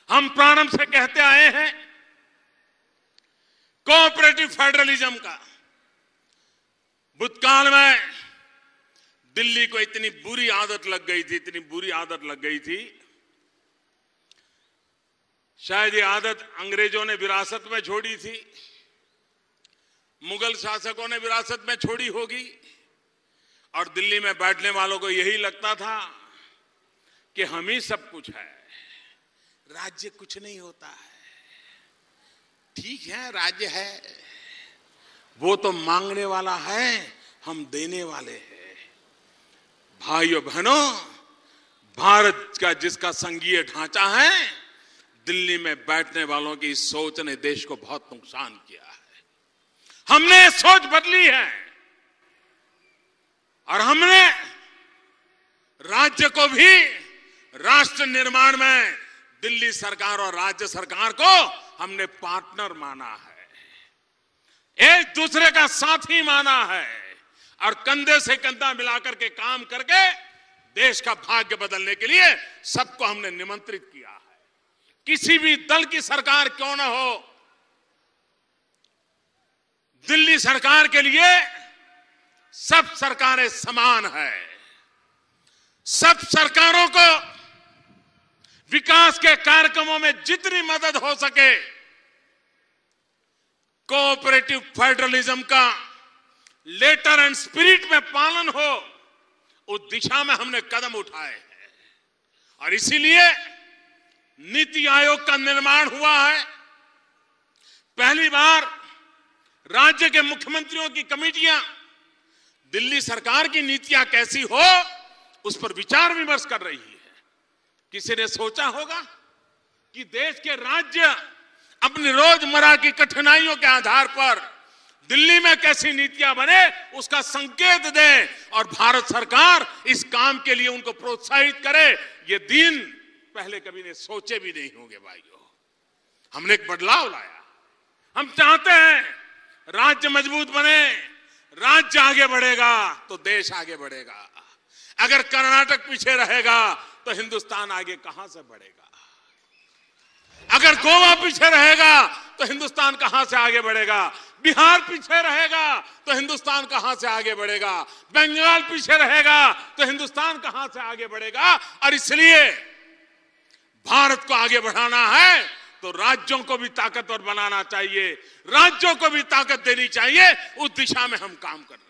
हम प्रारंभ से कहते आए हैं कोऑपरेटिव फेडरलिज्म का। भूतकाल में दिल्ली को इतनी बुरी आदत लग गई थी, शायद ये आदत अंग्रेजों ने विरासत में छोड़ी थी, मुगल शासकों ने विरासत में छोड़ी होगी, और दिल्ली में बैठने वालों को यही लगता था कि हम ही सब कुछ है, राज्य कुछ नहीं होता है। ठीक है, राज्य है, वो तो मांगने वाला है, हम देने वाले हैं। भाइयों बहनों, भारत का जिसका संघीय ढांचा है, दिल्ली में बैठने वालों की इस सोच ने देश को बहुत नुकसान किया है। हमने सोच बदली है और हमने राज्य को भी राष्ट्र निर्माण में दिल्ली सरकार और राज्य सरकार को हमने पार्टनर माना है, एक दूसरे का साथी माना है, और कंधे से कंधा मिलाकर के काम करके देश का भाग्य बदलने के लिए सबको हमने निमंत्रित किया है। किसी भी दल की सरकार क्यों न हो, दिल्ली सरकार के लिए सब सरकारें समान है। सब सरकारों को विकास के कार्यक्रमों में जितनी मदद हो सके, कोऑपरेटिव फेडरलिज्म का लेटर एंड स्पिरिट में पालन हो, उस दिशा में हमने कदम उठाए हैं। और इसीलिए नीति आयोग का निर्माण हुआ है। पहली बार राज्य के मुख्यमंत्रियों की कमेटियां दिल्ली सरकार की नीतियां कैसी हो उस पर विचार विमर्श कर रही है। किसी ने सोचा होगा कि देश के राज्य अपनी रोजमर्रा की कठिनाइयों के आधार पर दिल्ली में कैसी नीतियां बने उसका संकेत दे और भारत सरकार इस काम के लिए उनको प्रोत्साहित करे। ये दिन पहले कभी ने सोचे भी नहीं होंगे भाइयों। हमने एक बदलाव लाया। हम चाहते हैं राज्य मजबूत बने, राज्य आगे बढ़ेगा तो देश आगे बढ़ेगा। अगर कर्नाटक पीछे रहेगा तो हिंदुस्तान आगे कहां से बढ़ेगा? अगर गोवा पीछे रहेगा तो हिंदुस्तान कहां से आगे बढ़ेगा? बिहार पीछे रहेगा तो हिंदुस्तान कहां से आगे बढ़ेगा? बंगाल पीछे रहेगा तो हिंदुस्तान कहां से आगे बढ़ेगा? और इसलिए भारत को आगे बढ़ाना है तो राज्यों को भी ताकतवर बनाना चाहिए, राज्यों को भी ताकत देनी चाहिए। उस दिशा में हम काम कर रहे हैं।